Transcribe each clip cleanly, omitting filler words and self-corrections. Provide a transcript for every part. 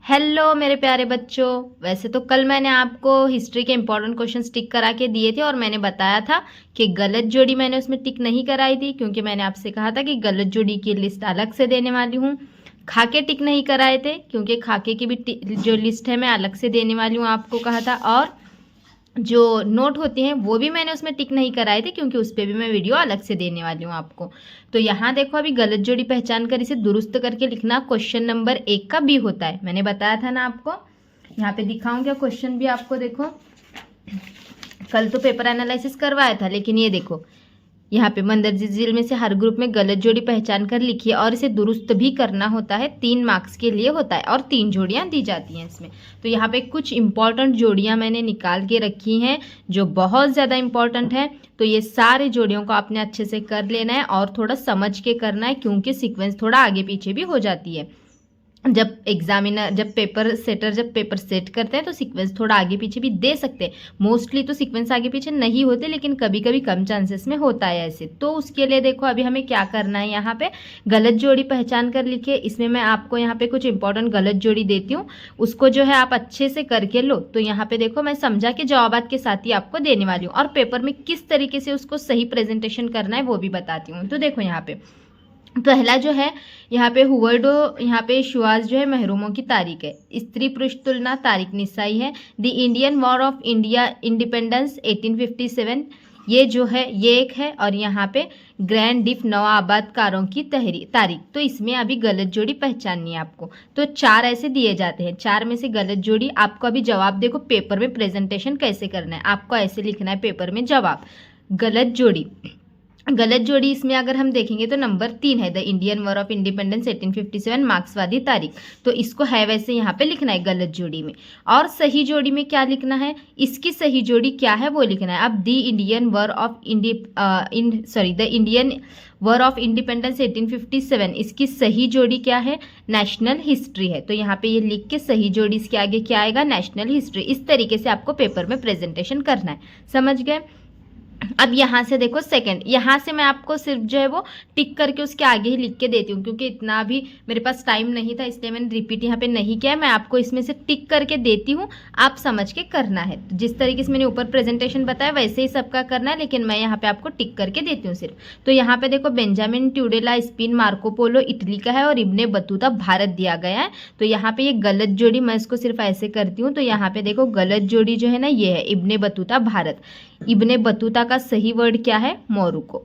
Hello मेरे प्यारे बच्चों। वैसे तो कल मैंने आपको हिस्ट्री के इंपॉर्टेंट क्वेश्चन टिक करा के दिए थे और मैंने बताया था कि गलत जोड़ी मैंने उसमें टिक नहीं कराई थी, क्योंकि मैंने आपसे कहा था कि गलत जोड़ी की लिस्ट अलग से देने वाली हूँ। खाके टिक नहीं कराए थे क्योंकि खाके की भी जो लिस्ट है मैं अलग से देने वाली हूँ, आपको कहा था। और जो नोट होते हैं वो भी मैंने उसमें टिक नहीं कराए थे क्योंकि उस पर भी मैं वीडियो अलग से देने वाली हूँ आपको। तो यहाँ देखो, अभी गलत जोड़ी पहचान कर इसे दुरुस्त करके लिखना क्वेश्चन नंबर 1 का बी होता है। मैंने बताया था ना आपको। यहाँ पे दिखाऊं क्या क्वेश्चन भी आपको? देखो, कल तो पेपर एनालिसिस करवाया था, लेकिन ये देखो यहाँ पे मंदरजी झील में से हर ग्रुप में गलत जोड़ी पहचान कर लिखिए और इसे दुरुस्त भी करना होता है। 3 मार्क्स के लिए होता है और 3 जोड़ियां दी जाती हैं इसमें। तो यहाँ पे कुछ इंपॉर्टेंट जोड़ियां मैंने निकाल के रखी हैं जो बहुत ज़्यादा इंपॉर्टेंट है। तो ये सारे जोड़ियों को आपने अच्छे से कर लेना है और थोड़ा समझ के करना है, क्योंकि सीक्वेंस थोड़ा आगे पीछे भी हो जाती है। जब पेपर सेट करते हैं तो सीक्वेंस थोड़ा आगे पीछे भी दे सकते हैं। मोस्टली तो सीक्वेंस आगे पीछे नहीं होते, लेकिन कभी कभी कम चांसेस में होता है ऐसे। तो उसके लिए देखो, अभी हमें क्या करना है, यहाँ पे गलत जोड़ी पहचान कर लिखिए। इसमें मैं आपको यहाँ पे कुछ इंपॉर्टेंट गलत जोड़ी देती हूँ, उसको जो है आप अच्छे से करके लो। तो यहाँ पे देखो, मैं समझा के जवाबात के साथ ही आपको देने वाली हूँ और पेपर में किस तरीके से उसको सही प्रेजेंटेशन करना है वो भी बताती हूँ। तो देखो, यहाँ पे पहला जो है, यहाँ पे हुवर्डो, यहाँ पे शुआज जो है महरूमों की तारीख है। स्त्री पुरुष तुलना तारीख निसाई है। The Indian war of India independence 1857 ये जो है ये एक है। और यहाँ पे ग्रैंड डिफ नवाबादकारों की तारीख। तो इसमें अभी गलत जोड़ी पहचाननी है आपको। तो 4 ऐसे दिए जाते हैं, 4 में से गलत जोड़ी आपको अभी जवाब देखो पेपर में प्रेजेंटेशन कैसे करना है। आपको ऐसे लिखना है पेपर में जवाब, गलत जोड़ी इसमें अगर हम देखेंगे तो नंबर 3 है, the Indian war of independence 1857 मार्क्सवादी तारीख। तो इसको है वैसे यहाँ पे लिखना है गलत जोड़ी में। और सही जोड़ी में क्या लिखना है, इसकी सही जोड़ी क्या है वो लिखना है। अब the Indian war of independence 1857, इसकी सही जोड़ी क्या है, नेशनल हिस्ट्री है। तो यहाँ पे ये लिख के सही जोड़ी इसके आगे क्या आएगा, नेशनल हिस्ट्री। इस तरीके से आपको पेपर में प्रेजेंटेशन करना है, समझ गए। अब यहाँ से देखो सेकंड, यहाँ से मैं आपको सिर्फ जो है वो टिक करके उसके आगे ही लिख के देती हूँ, क्योंकि इतना भी मेरे पास टाइम नहीं था, इसलिए मैंने रिपीट यहाँ पे नहीं किया है। मैं आपको इसमें से टिक करके देती हूँ, आप समझ के करना है। तो जिस तरीके से मैंने ऊपर प्रेजेंटेशन बताया वैसे ही सबका करना है, लेकिन मैं यहाँ पे आपको टिक करके देती हूँ सिर्फ। तो यहाँ पे देखो, Benjamin Tudela Spain, Marco Polo Italy का है और इब्ने बतूता भारत दिया गया है। तो यहाँ पे ये गलत जोड़ी मैं इसको सिर्फ ऐसे करती हूँ। तो यहाँ पे देखो, गलत जोड़ी जो है ना ये है Ibn Battuta Bharat. Ibn Battuta का सही वर्ड क्या है, मोरुको।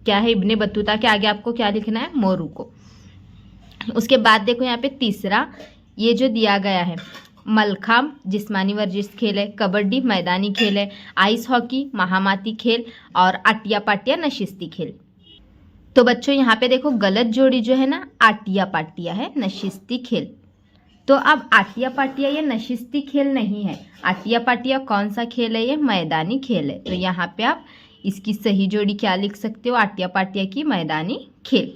क्या है इब्ने बतूता के आगे आपको क्या लिखना है, मोरुको। उसके बाद देखो यहाँ पे तीसरा ये जो दिया गया है, मलखाम जिस्मानी वर्जिश खेल है, कबड्डी मैदानी खेल है, आइस हॉकी महामाती खेल और आटिया पाटिया नशिस्ती खेल। तो बच्चों यहाँ पे देखो, गलत जोड़ी जो है ना आटिया पाटिया है, नशिस्ती खेल। तो अब आटिया पाटिया ये नशिस्ती खेल नहीं है। आटिया पाटिया कौन सा खेल है, ये मैदानी खेल है। तो यहाँ पे आप इसकी सही जोड़ी क्या लिख सकते हो, आटिया पाटिया की मैदानी खेल।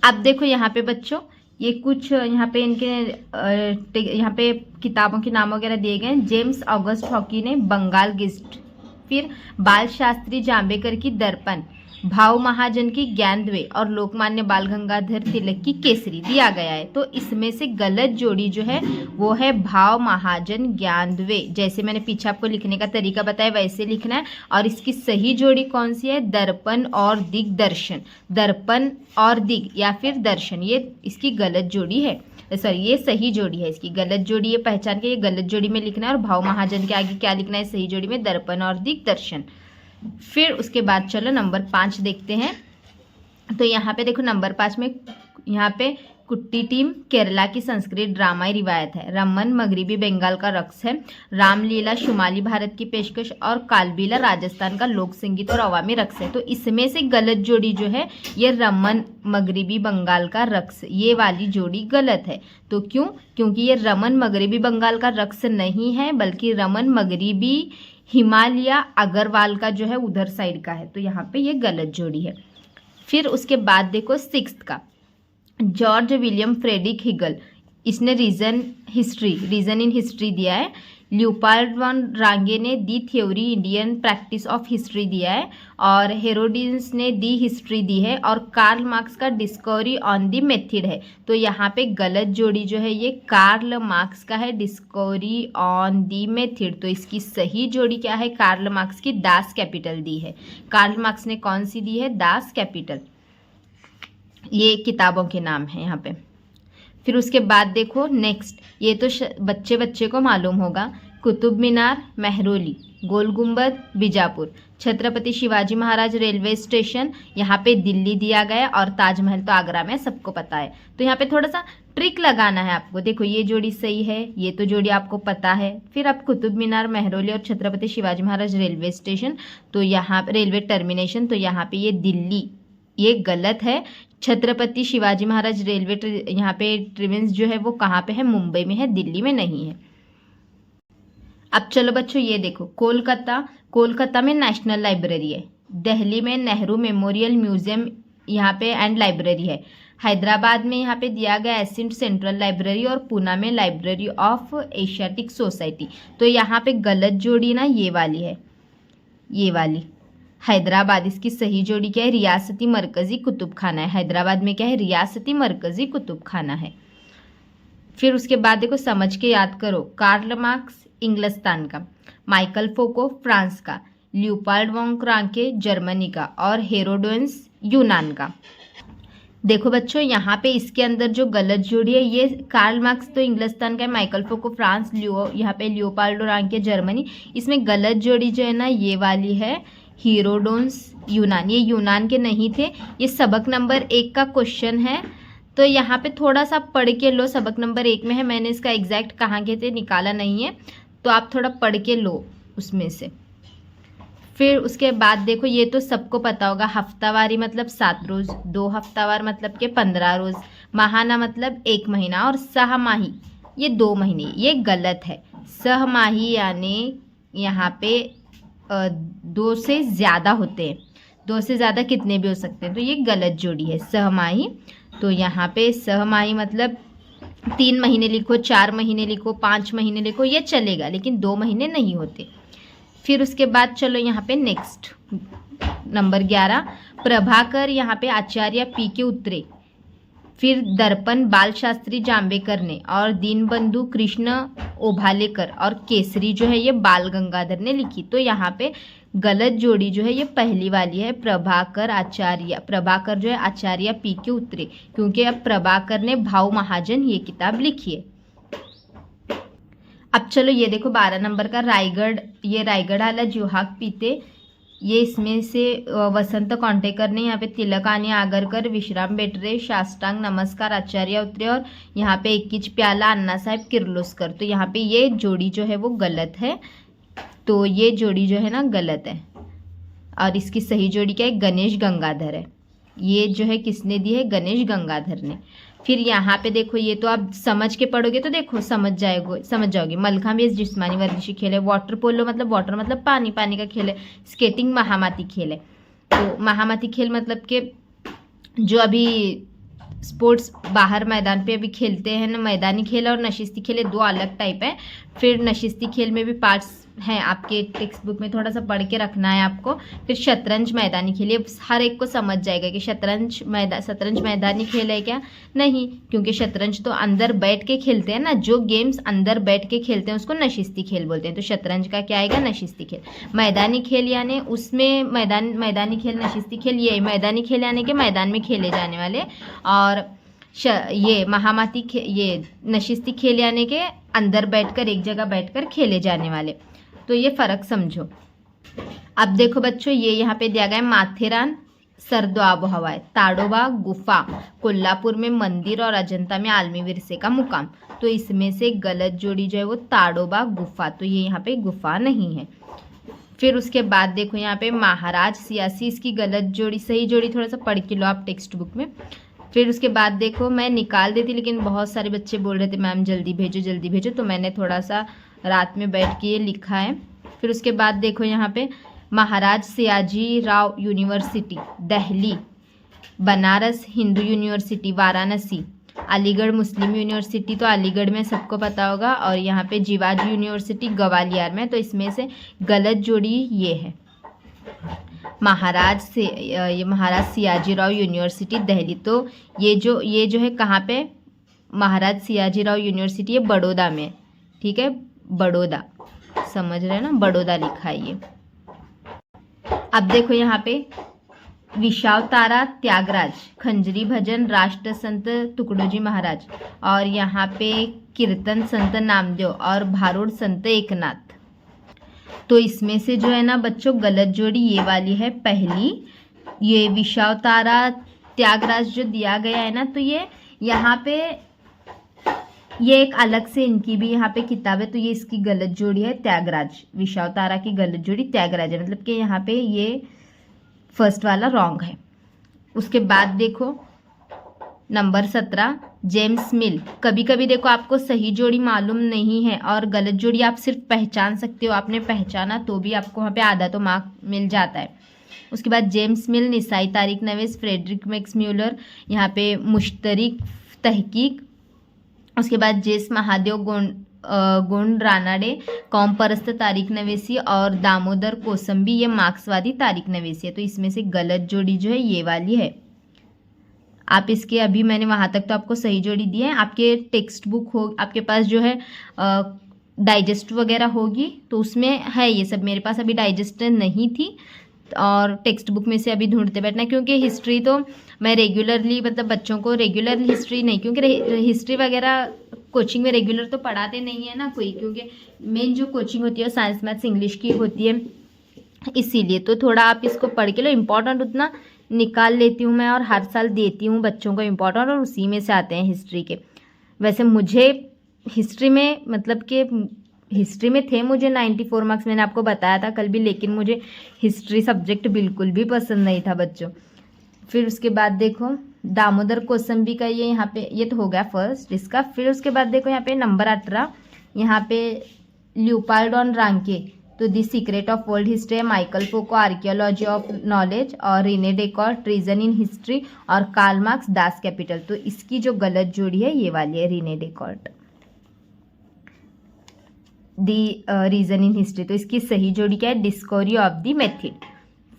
अब देखो यहाँ पे बच्चों, ये कुछ यहाँ पे इनके यहाँ पे किताबों के नाम वगैरह दिए गए हैं। जेम्स ऑगस्ट हॉकी ने बंगाल गिस्ट, फिर बाल शास्त्री जाम्बेकर की दर्पण, भाव महाजन की ज्ञानद्वे और लोकमान्य बाल गंगाधर तिलक की केसरी दिया गया है। तो इसमें से गलत जोड़ी जो है वो है भाव महाजन ज्ञानद्वे। जैसे मैंने पीछे आपको लिखने का तरीका बताया वैसे लिखना है। और इसकी सही जोड़ी कौन सी है, दर्पण और दिग्दर्शन। दर्पण और दिग या फिर दर्शन, ये इसकी गलत जोड़ी है, सॉरी ये सही जोड़ी है। इसकी गलत जोड़ी ये पहचान के ये गलत जोड़ी में लिखना है। और भाव महाजन के आगे क्या लिखना है, सही जोड़ी में दर्पण और दिग्दर्शन। फिर उसके बाद चलो नंबर 5 देखते हैं। तो यहाँ पे देखो, नंबर 5 में यहाँ पे कुट्टी टीम केरला की संस्कृत ड्रामाई रिवायत है, रमन मगरिबी बंगाल का रक्स है, रामलीला शुमाली भारत की पेशकश और कालबीला राजस्थान का लोक संगीत और अवामी रक्स है। तो इसमें से गलत जोड़ी जो है ये रमन मगरिबी बंगाल का रक्स, ये वाली जोड़ी गलत है। तो क्यों, क्योंकि ये रमन मगरिबी बंगाल का रक्स नहीं है, बल्कि रमन मगरिबी हिमालय अग्रवाल का जो है उधर साइड का है। तो यहाँ पे ये गलत जोड़ी है। फिर उसके बाद देखो 6th का, जॉर्ज विलियम फ्रेडरिक हिगल, इसने रीजन इन हिस्ट्री दिया है। ल्यूपार्ड वॉन रांगे ने दी theory Indian practice of history दिया है और हेरोडियंस ने दी हिस्ट्री दी है और कार्ल मार्क्स का डिस्कवरी ऑन दी मेथड है। तो यहाँ पे गलत जोड़ी जो है ये कार्ल मार्क्स का है, डिस्कवरी ऑन दी मेथड। तो इसकी सही जोड़ी क्या है? कार्ल मार्क्स की दास कैपिटल दी है। कार्ल मार्क्स ने कौन सी दी है? Das Kapital. ये किताबों के नाम है यहाँ पे। फिर उसके बाद देखो नेक्स्ट, ये तो बच्चे बच्चे को मालूम होगा। कुतुब मीनार मेहरौली, गोल गुंबद बीजापुर, छत्रपति शिवाजी महाराज रेलवे स्टेशन यहाँ पे दिल्ली दिया गया और ताजमहल तो आगरा में, सबको पता है। तो यहाँ पे थोड़ा सा ट्रिक लगाना है आपको। देखो ये जोड़ी सही है, ये तो जोड़ी आपको पता है। फिर अब कुतुब मीनार मेहरौली और छत्रपति शिवाजी महाराज रेलवे स्टेशन, तो यहाँ रेलवे टर्मिनेशन, तो यहाँ पे ये दिल्ली, ये गलत है। छत्रपति शिवाजी महाराज रेलवे यहाँ पे ट्रिवेंस जो है वो कहाँ पे है? मुंबई में है, दिल्ली में नहीं है। अब चलो बच्चों ये देखो, कोलकाता में नेशनल लाइब्रेरी है, दिल्ली में नेहरू मेमोरियल म्यूजियम यहाँ पे एंड लाइब्रेरी है, हैदराबाद में यहाँ पे दिया गया एसिड सेंट्रल लाइब्रेरी और पुणे में लाइब्रेरी ऑफ एशियाटिक सोसाइटी। तो यहाँ पे गलत जोड़ी ना ये वाली है, ये वाली हैदराबाद। इसकी सही जोड़ी क्या है? रियासती मरकजी कुतुब खाना है। हैदराबाद में क्या है? रियासती मरकजी कुतुब खाना है। फिर उसके बाद देखो समझ के याद करो, कार्ल मार्क्स इंग्लिस्तान का, माइकल फोको फ्रांस का, ल्यूपार्ड वॉन रांके जर्मनी का और हेरोडोन्स यूनान का। देखो बच्चों यहाँ पे इसके अंदर जो गलत जोड़ी है ये कार्ल मार्क्स तो इंग्लिस्तान का है, माइकल फोको फ्रांस, यहाँ पे ल्यूपार्ड रांके जर्मनी। इसमें गलत जोड़ी जो है ना ये वाली है, हेरोडोन्स यूनान। ये यूनान के नहीं थे। ये सबक नंबर 1 का क्वेश्चन है, तो यहाँ पे थोड़ा सा पढ़ के लो। सबक नंबर 1 में है, मैंने इसका एग्जैक्ट कहाँ के थे निकाला नहीं है, तो आप थोड़ा पढ़ के लो उसमें से। फिर उसके बाद देखो ये तो सबको पता होगा, हफ्तावारी मतलब 7 रोज़, 2 हफ्तावार मतलब के 15 रोज़, माहाना मतलब 1 महीना और सहमाही ये 2 महीने। ये गलत है। सहमाही यानी यहाँ पे 2 से ज़्यादा होते हैं, 2 से ज़्यादा कितने भी हो सकते हैं, तो ये गलत जोड़ी है सहमाही। तो यहाँ पे सहमाही मतलब 3 महीने लिखो, 4 महीने लिखो, 5 महीने लिखो, ये चलेगा, लेकिन 2 महीने नहीं होते। फिर उसके बाद चलो यहाँ पे नेक्स्ट नंबर 11, प्रभाकर यहाँ पे आचार्य पी के उतरे, फिर दर्पण बाल शास्त्री जाम्बेकर ने और दीनबंधु कृष्ण ओभालेकर और केसरी जो है ये बाल गंगाधर ने लिखी। तो यहाँ पे गलत जोड़ी जो है ये पहली वाली है, प्रभाकर जो है आचार्य पी के उतरे, क्योंकि अब प्रभाकर ने भाव महाजन ये किताब लिखी है। अब चलो ये देखो 12 नंबर का रायगढ़, ये रायगढ़ आला जुहाक पीते, ये इसमें से वसंत कौंटेकर ने यहाँ पे तिलकानी आगरकर, विश्राम बेटरे, शास्त्रांग नमस्कार आचार्य उतरे और यहाँ पे 21 प्याला अन्ना साहेब किर्लोस्कर। तो यहाँ पे ये जोड़ी जो है वो गलत है, तो ये जोड़ी जो है ना गलत है और इसकी सही जोड़ी क्या है? गणेश गंगाधर है। ये जो है किसने दी है? गणेश गंगाधर ने। फिर यहाँ पे देखो ये तो आप समझ के पढ़ोगे तो देखो समझ जाओगे। मलखांब ये जिस्मानी वर्जिशी खेल है, वाटर पोलो मतलब वाटर मतलब पानी, पानी का खेल है, स्केटिंग महामाती खेल है। तो महामाती खेल मतलब के जो अभी स्पोर्ट्स बाहर मैदान पे अभी खेलते हैं ना, मैदानी खेल और नशिस्ती खेल, 2 अलग टाइप है। फिर नशिस्ती खेल में भी पार्ट्स हैं, आपके टेक्स्ट बुक में थोड़ा सा पढ़ के रखना है आपको। फिर शतरंज मैदानी खेल, ये हर एक को समझ जाएगा कि शतरंज मैदानी खेल है क्या? नहीं, क्योंकि शतरंज तो अंदर बैठ के खेलते हैं ना, जो गेम्स अंदर बैठ के खेलते हैं उसको नशिस्ती खेल बोलते हैं। तो शतरंज का क्या आएगा? नशिस्ती खेल। मैदानी खेल यानी उसमें मैदानी खेल, नशिस्ती खेल, ये मैदानी खेल यानी कि मैदान में खेले जाने वाले, और ये महामाती ये नशिस्ती खेल यानी के अंदर बैठकर एक जगह बैठकर खेले जाने वाले। तो ये फ़र्क समझो। अब देखो बच्चों ये यहाँ पे दिया गया है, माथेरान सर्द आबोहवा है, ताडोबा गुफा, कोल्हापुर में मंदिर और अजंता में आलमी विरसे का मुकाम। तो इसमें से गलत जोड़ी जो है वो ताडोबा गुफा, तो ये यहाँ पे गुफा नहीं है। फिर उसके बाद देखो यहाँ पे महाराज सियासी, इसकी गलत जोड़ी, सही जोड़ी थोड़ा सा पढ़ के लो आप टेक्स्ट बुक में। फिर उसके बाद देखो मैं निकाल देती, लेकिन बहुत सारे बच्चे बोल रहे थे मैम जल्दी भेजो, तो मैंने थोड़ा सा रात में बैठ के ये लिखा है। फिर उसके बाद देखो यहाँ पे महाराज सयाजी राव यूनिवर्सिटी दिल्ली, बनारस हिंदू यूनिवर्सिटी वाराणसी, अलीगढ़ मुस्लिम यूनिवर्सिटी तो अलीगढ़ में सबको पता होगा, और यहाँ पे जीवाजी यूनिवर्सिटी ग्वालियर में। तो इसमें से गलत जोड़ी ये है। महाराज सियाजीराव यूनिवर्सिटी दिल्ली, तो ये जो है कहाँ पे, महाराज सियाजीराव यूनिवर्सिटी है बड़ौदा में, ठीक है, बड़ौदा, समझ रहे हैं ना, बड़ौदा लिखा है ये। अब देखो यहाँ पे विशावतारा त्यागराज, खंजरी भजन राष्ट्र संत तुकडोजी महाराज, और यहाँ पे कीर्तन संत नामदेव और भारूड संत एकनाथ। तो इसमें से जो है ना बच्चों गलत जोड़ी ये वाली है पहली, ये विशावतारा त्यागराज जो दिया गया है ना, तो ये यहाँ पे ये एक अलग से इनकी भी यहाँ पे किताब है, तो ये इसकी गलत जोड़ी है त्यागराज, विशावतारा की गलत जोड़ी त्यागराज है, मतलब कि यहाँ पे ये फर्स्ट वाला रॉन्ग है। उसके बाद देखो नंबर 17 जेम्स मिल। कभी कभी देखो आपको सही जोड़ी मालूम नहीं है और गलत जोड़ी आप सिर्फ पहचान सकते हो, आपने पहचाना तो भी आपको वहाँ पे आधा तो मार्क मिल जाता है। उसके बाद जेम्स मिल, निसाई तारिक नवेस, फ्रेडरिक मैक्स म्यूलर, यहाँ पे मुश्तरिक तहकीक। उसके बाद जेस महादेव गोंड रानाडे, कौम परस्त तारिक नवेसी, और दामोदर कोसंबी, ये मार्क्सवादी तारिक नवेसी है। तो इसमें से गलत जोड़ी जो है ये वाली है। आप इसके अभी मैंने वहाँ तक तो आपको सही जोड़ी दी है। आपके टेक्स्ट बुक हो, आपके पास जो है डाइजेस्ट वगैरह होगी तो उसमें है ये सब। मेरे पास अभी डाइजेस्ट नहीं थी और टेक्स्ट बुक में से अभी ढूंढते बैठना, क्योंकि हिस्ट्री तो मैं रेगुलरली, मतलब बच्चों को रेगुलर हिस्ट्री नहीं, क्योंकि हिस्ट्री वगैरह कोचिंग में रेगुलर तो पढ़ाते नहीं है ना कोई, क्योंकि मेन जो कोचिंग होती है साइंस मैथ्स इंग्लिश की होती है, इसीलिए तो थोड़ा आप इसको पढ़ के लो। इम्पोर्टेंट उतना निकाल लेती हूँ मैं और हर साल देती हूँ बच्चों को इम्पोर्टेंट, और उसी में से आते हैं हिस्ट्री के। वैसे मुझे हिस्ट्री में, मतलब कि हिस्ट्री में थे मुझे 94 मार्क्स, मैंने आपको बताया था कल भी, लेकिन मुझे हिस्ट्री सब्जेक्ट बिल्कुल भी पसंद नहीं था बच्चों। फिर उसके बाद देखो दामोदर कोसंबी का ये यहाँ पे, ये तो हो गया फर्स्ट इसका। फिर उसके बाद देखो यहाँ पे नंबर 18, यहाँ पे ल्यूपाल्ड ऑन रांके, तो the secret of world history है, Michael Foucault archaeology of knowledge, और René Descartes reason in history, और कार्ल मार्क्स दास कैपिटल। तो इसकी जो गलत जोड़ी है ये वाली है, रीने डेकॉर्ट दी रीजन इन हिस्ट्री। तो इसकी सही जोड़ी क्या है, डिस्कवरी ऑफ द मेथड।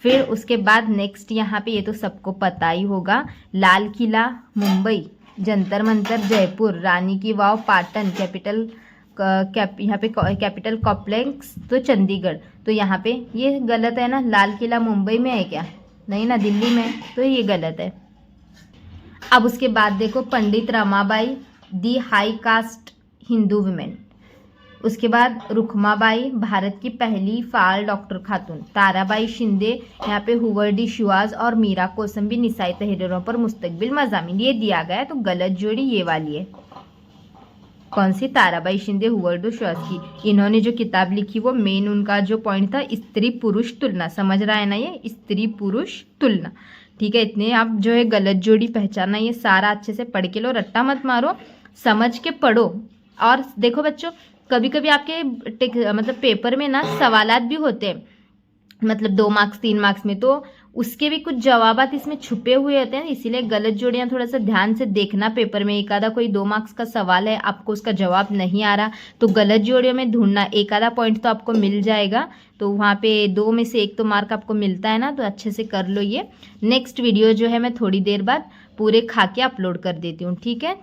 फिर उसके बाद नेक्स्ट यहाँ पे, ये तो सबको पता ही होगा, लाल किला मुंबई, जंतर मंतर जयपुर, रानी की वाव पाटन, यहाँ पे कैपिटल कॉम्प्लेक्स तो चंडीगढ़। तो यहाँ पे ये गलत है ना, लाल किला मुंबई में है क्या, नहीं ना, दिल्ली में, तो ये गलत है। अब उसके बाद देखो पंडित रमाबाई, दी हाई कास्ट हिंदू वुमेन। उसके बाद रुखमाबाई, भारत की पहली फाल डॉक्टर खातून, ताराबाई शिंदे, यहाँ पे हुवर्डी शुआज, और मीरा कोसंबी, निसाई तहरीरों पर मुस्तकबिल मज़ामिन। ये दिया गया है, तो गलत जोड़ी ये वाली है। कौन सी, ताराबाई शिंदे हुवर्डी शुआज की। इन्होंने जो किताब लिखी वो मेन उनका जो पॉइंट था स्त्री पुरुष तुलना, समझ रहा है ना, ये स्त्री पुरुष तुलना, ठीक है। इतने आप जो है गलत जोड़ी पहचाना, ये सारा अच्छे से पढ़ के लो, रट्टा मत मारो, समझ के पढ़ो। और देखो बच्चों, कभी कभी आपके मतलब पेपर में ना सवालात भी होते हैं, मतलब 2 मार्क्स 3 मार्क्स में, तो उसके भी कुछ जवाबात इसमें छुपे हुए होते हैं, इसीलिए गलत जोड़ियाँ थोड़ा सा ध्यान से देखना। पेपर में एक आधा कोई 2 मार्क्स का सवाल है, आपको उसका जवाब नहीं आ रहा, तो गलत जोड़ियों में ढूंढना, एक आधा पॉइंट तो आपको मिल जाएगा, तो वहाँ पे 2 में से 1 तो मार्क आपको मिलता है ना, तो अच्छे से कर लो ये। नेक्स्ट वीडियो जो है मैं थोड़ी देर बाद पूरे खा के अपलोड कर देती हूँ, ठीक है।